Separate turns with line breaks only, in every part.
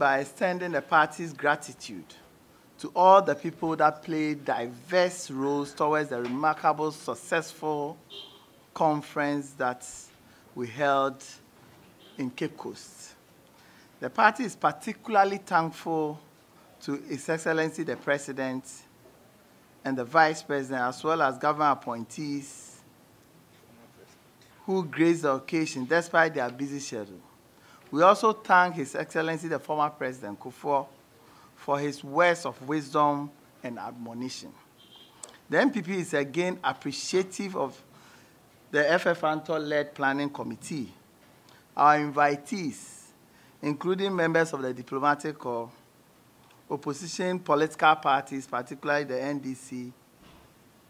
by extending the party's gratitude to all the people that played diverse roles towards the remarkable, successful conference that we held in Cape Coast. The party is particularly thankful to His Excellency the President and the Vice President, as well as government appointees who graced the occasion despite their busy schedule. We also thank His Excellency the former President Kufuor for his words of wisdom and admonition. The NPP is again appreciative of the FF Antor-led Planning Committee, our invitees, including members of the diplomatic corps, opposition political parties, particularly the NDC,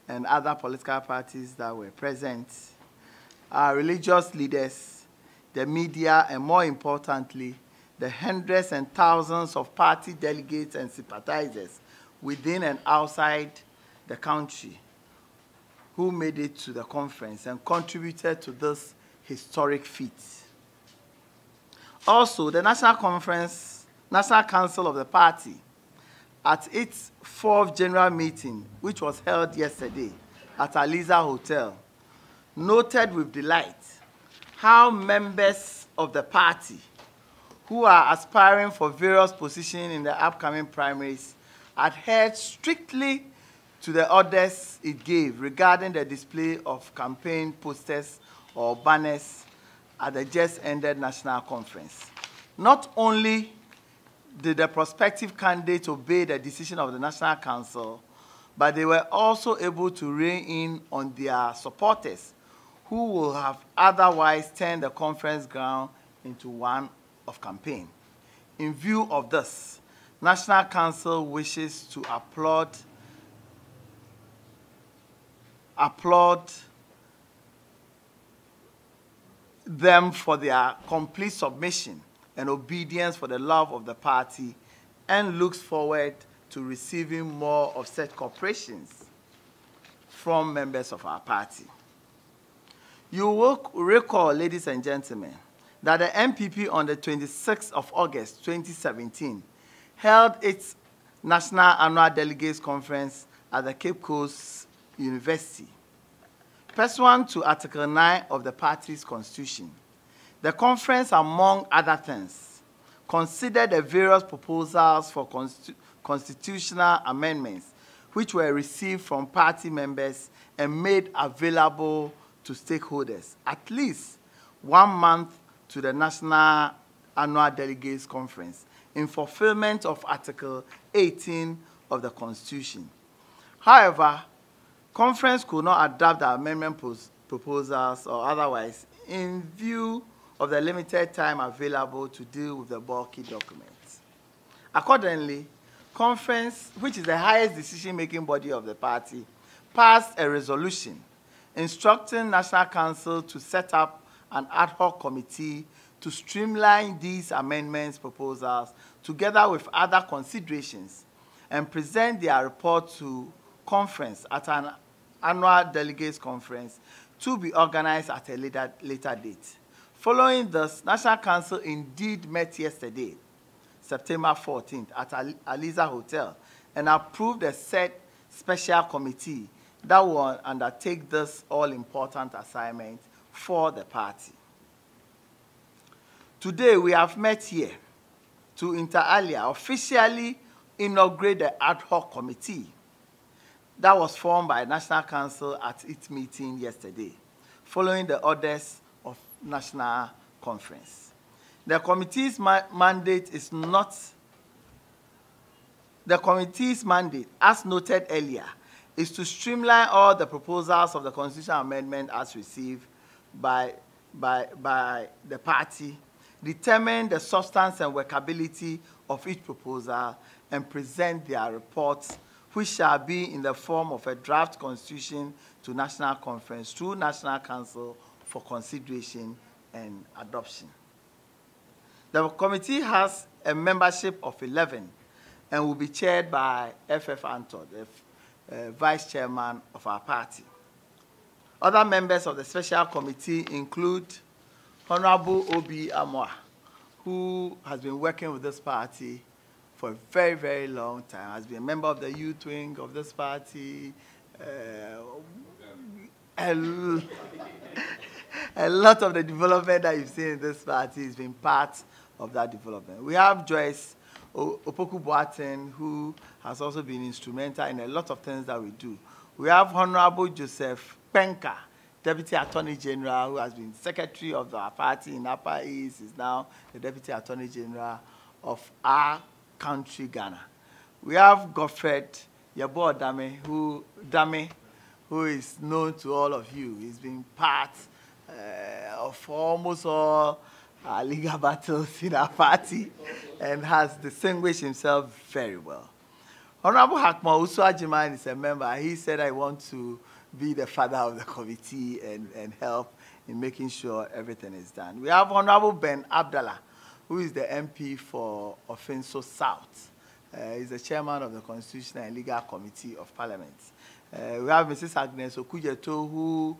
and other political parties that were present, our religious leaders, the media, and more importantly, the hundreds and thousands of party delegates and sympathizers within and outside the country who made it to the conference and contributed to this historic feat. Also, the National Council of the party, at its 4th general meeting, which was held yesterday at Aliza Hotel, noted with delight how members of the party who are aspiring for various positions in the upcoming primaries adhered strictly to the orders it gave regarding the display of campaign posters or banners at the just-ended national conference. Not only did the prospective candidates obey the decision of the National Council, but they were also able to rein in on their supporters who will have otherwise turned the conference ground into one of campaign. In view of this, National Council wishes to applaud them for their complete submission and obedience for the love of the party, and looks forward to receiving more of such cooperations from members of our party. You will recall, ladies and gentlemen, that the NPP on the 26th of August 2017 held its National Annual Delegates Conference at the Cape Coast University. Pursuant to Article 9 of the party's constitution, the conference, among other things, considered the various proposals for constitutional amendments which were received from party members and made available to stakeholders at least 1 month to the National Annual Delegates Conference in fulfillment of Article 18 of the Constitution. However, conference could not adopt the amendment proposals or otherwise in view of the limited time available to deal with the bulky documents. Accordingly, conference, which is the highest decision-making body of the party, passed a resolution instructing National Council to set up an ad hoc committee to streamline these amendments proposals together with other considerations and present their report to conference at an annual delegates conference to be organized at a later date. Following this, National Council indeed met yesterday, September 14th, at Aliza Hotel, and approved a set special committee that will undertake this all-important assignment for the party. Today, we have met here to inter alia officially inaugurate the ad hoc committee that was formed by National Council at its meeting yesterday, following the orders of National Conference. The committee's mandate is not, the committee's mandate, as noted earlier, is to streamline all the proposals of the constitutional amendment as received by the party, determine the substance and workability of each proposal, and present their reports, which shall be in the form of a draft constitution to National Conference through National Council for consideration and adoption. The committee has a membership of 11 and will be chaired by FF Antor, the vice chairman of our party. Other members of the special committee include Honorable Obi Amoah, who has been working with this party for a very, very long time, has been a member of the youth wing of this party, a lot of the development that you've seen in this party has been part of that development. We have Joyce Opoku Boadu, who has also been instrumental in a lot of things that we do. We have Honorable Joseph Penka, Deputy Attorney General, who has been Secretary of our party in Upper East, is now the Deputy Attorney General of our country, Ghana. We have Godfred Yabo Dame, who is known to all of you. He's been part of almost all legal battles in our party and has distinguished himself very well. Honorable Hakma Usu Ajiman is a member. He said, I want to be the father of the committee and help in making sure everything is done. We have Honorable Ben Abdallah, who is the MP for Offenso South. He's the chairman of the Constitutional and Legal Committee of Parliament. We have Mrs. Agnes Okujeto, who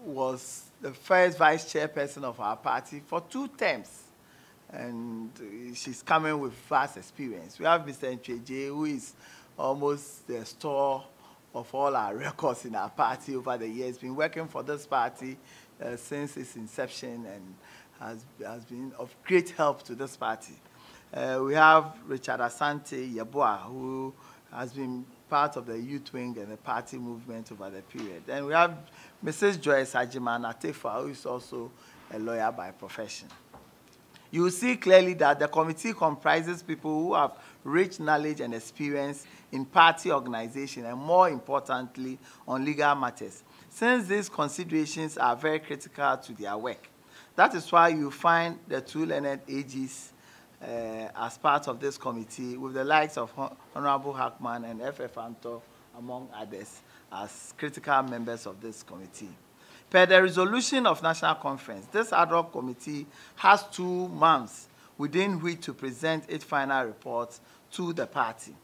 was the first vice chairperson of our party for 2 terms. And she's coming with vast experience. We have Mr. Ncheje, who is almost the store of all our records in our party over the years, been working for this party since its inception and has been of great help to this party. We have Richard Asante Yeboah, who has been part of the youth wing and the party movement over the period. And we have Mrs. Joyce Ajiman Atefa, who is also a lawyer by profession. You will see clearly that the committee comprises people who have rich knowledge and experience in party organization and, more importantly, on legal matters, since these considerations are very critical to their work. That is why you find the 2 learned AGs as part of this committee, with the likes of Honorable Hackman and F.F. Anto, among others, as critical members of this committee. Per the resolution of National Conference, this ad hoc committee has 2 months within which to present its final report to the party.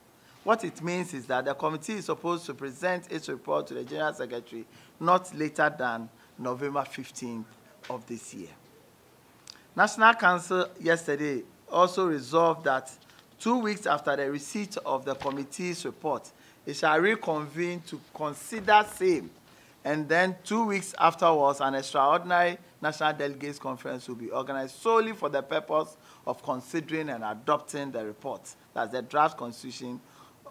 What it means is that the committee is supposed to present its report to the General Secretary not later than November 15th of this year. National Council yesterday also resolved that 2 weeks after the receipt of the committee's report, it shall reconvene to consider same, and then 2 weeks afterwards, an extraordinary National Delegates Conference will be organized solely for the purpose of considering and adopting the report. That's the draft constitution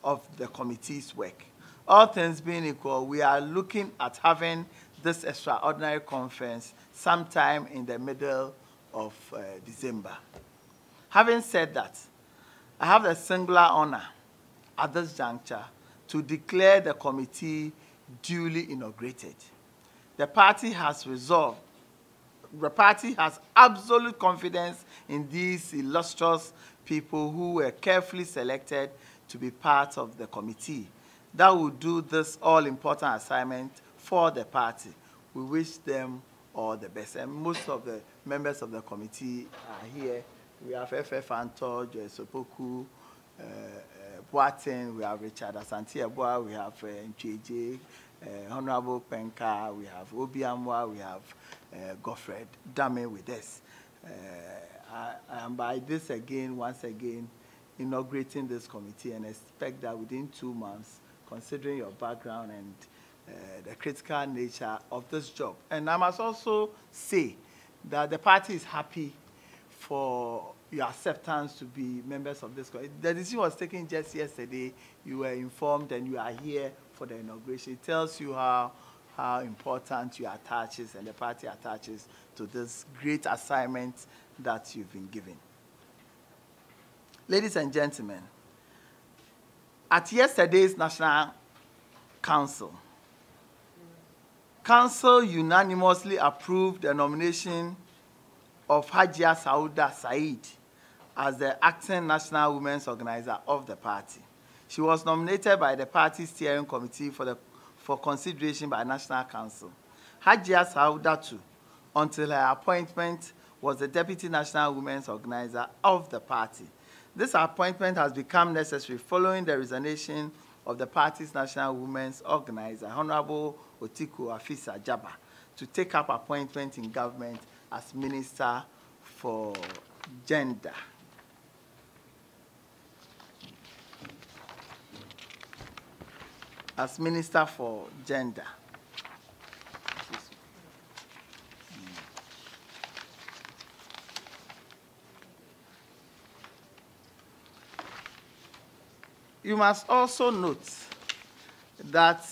of the committee's work. All things being equal, we are looking at having this extraordinary conference sometime in the middle of December. Having said that, I have the singular honor at this juncture to declare the committee duly inaugurated. The party has absolute confidence in these illustrious people who were carefully selected to be part of the committee that will do this all-important assignment for the party. We wish them all the best. And most of the members of the committee are here. We have F.F. Anto, Joyce Opoku, Boatin, we have Richard Asante Yeboah, we have Ncheje, Honorable Penka, we have Obiamwa, we have Godfred Dame with us. I am by this again, once again, inaugurating this committee and expect that within 2 months, considering your background and the critical nature of this job. And I must also say that the party is happy for your acceptance to be members of this committee. The decision was taken just yesterday. You were informed and you are here for the inauguration. It tells you how important you attaches and the party attaches to this great assignment that you've been given. Ladies and gentlemen, at yesterday's National Council unanimously approved the nomination of Hajia Sauda Said as the acting National Women's Organizer of the party. She was nominated by the party steering committee for consideration by National Council. Hajia Sauda, too, until her appointment, was the Deputy National Women's Organizer of the party. This appointment has become necessary following the resignation of the party's National Women's Organizer, Honorable Otiku Afisa Jaba, to take up appointment in government as Minister for Gender. As Minister for Gender. You must also note that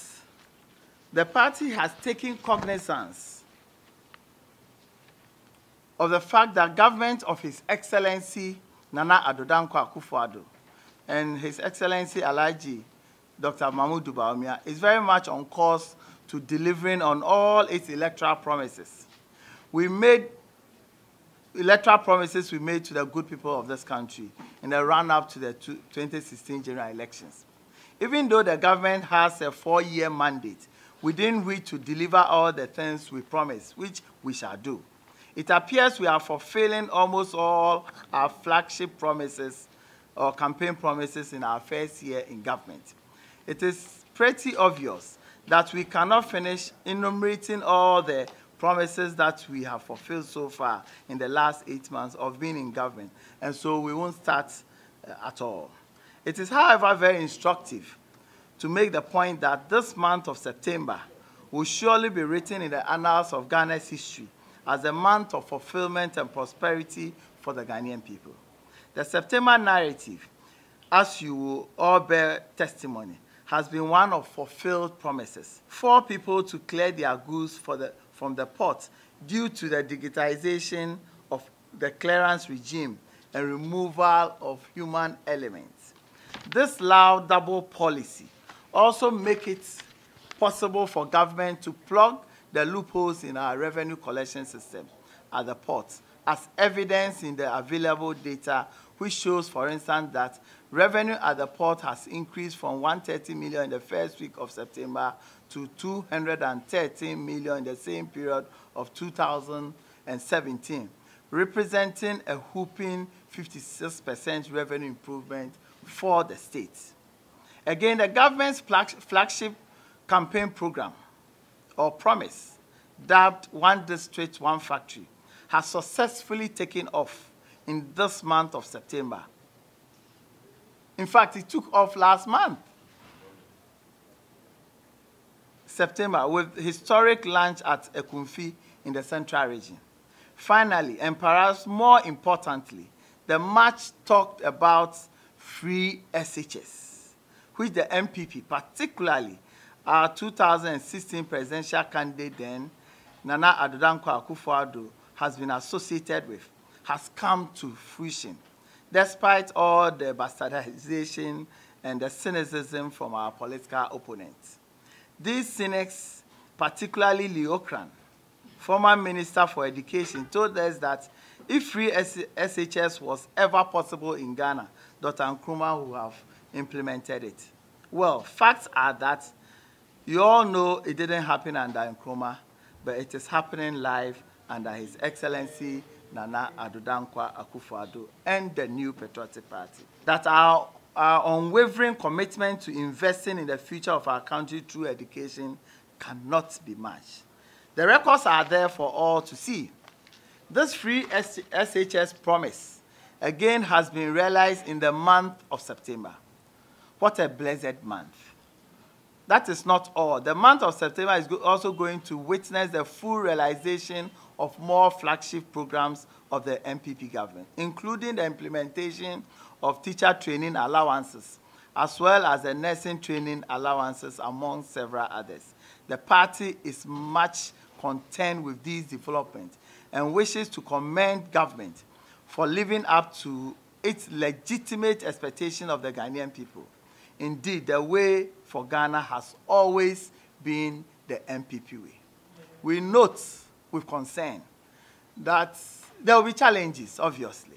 the party has taken cognizance of the fact that government of His Excellency Nana Addo Dankwa Akufo-Addo and His Excellency Alhaji Dr. Mahmoud Bawumia is very much on course to delivering on all its electoral promises. We made electoral promises we made to the good people of this country in the run-up to the 2016 general elections. Even though the government has a 4-year mandate, within which to deliver all the things we promised, which we shall do. It appears we are fulfilling almost all our flagship promises or campaign promises in our first year in government. It is pretty obvious that we cannot finish enumerating all the promises that we have fulfilled so far in the last 8 months of being in government, and so we won't start at all. It is, however, very instructive to make the point that this month of September will surely be written in the annals of Ghana's history as a month of fulfillment and prosperity for the Ghanaian people. The September narrative, as you will all bear testimony, has been one of fulfilled promises. 4 people to clear their goods from the port due to the digitization of the clearance regime and removal of human elements. This laudable policy also makes it possible for government to plug the loopholes in our revenue collection system at the ports, as evidence in the available data, which shows, for instance, that revenue at the port has increased from 130 million in the first week of September to 213 million in the same period of 2017, representing a whopping 56% revenue improvement for the state. Again, the government's flagship campaign program, or promise, dubbed One District, One Factory, has successfully taken off in this month of September. In fact, it took off last month, September, with historic launch at Ekumfi in the Central Region. Finally, and perhaps more importantly, the much talked about free SHS, which the NPP, particularly our 2016 presidential candidate then, Nana Addo Dankwa Akufo-Addo, has been associated with, has come to fruition, despite all the bastardization and the cynicism from our political opponents. These cynics, particularly Leokran, former Minister for Education, told us that if free SHS was ever possible in Ghana, Dr. Nkrumah would have implemented it. Well, facts are that you all know it didn't happen under Nkrumah, but it is happening live under His Excellency Nana Addo Dankwa Akufo-Addo and the New Patriotic Party. That our unwavering commitment to investing in the future of our country through education cannot be matched. The records are there for all to see. This free SHS promise, again, has been realized in the month of September. What a blessed month. That is not all. The month of September is also going to witness the full realization of more flagship programs of the NPP government, including the implementation of teacher training allowances, as well as the nursing training allowances, among several others. The party is much content with these developments and wishes to commend government for living up to its legitimate expectation of the Ghanaian people. Indeed, the way for Ghana has always been the NPP way. We note with concern that there will be challenges, obviously.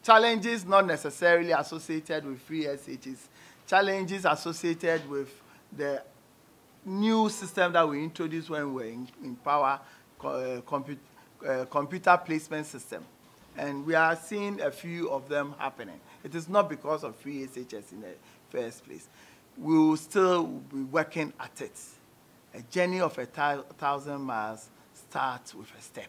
Challenges not necessarily associated with free SHs, challenges associated with the new system that we introduced when we were in power, computer placement system. And we are seeing a few of them happening. It is not because of free SHS in the first place. We will still be working at it. A journey of 1,000 miles starts with a step.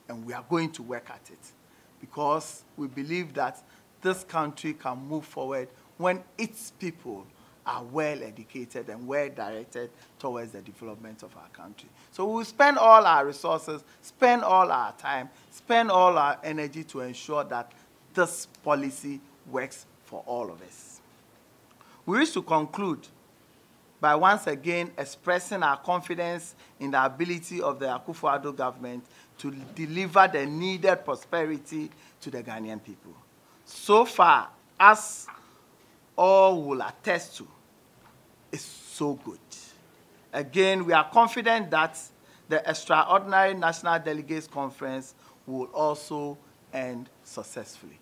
and we are going to work at it because we believe that this country can move forward when its people are well educated and well directed towards the development of our country. So we will spend all our resources, spend all our time, spend all our energy to ensure that this policy works for all of us. We wish to conclude by once again expressing our confidence in the ability of the Akufo-Addo government to deliver the needed prosperity to the Ghanaian people. So far, as all will attest to, is so good. Again, we are confident that the extraordinary National Delegates Conference will also end successfully.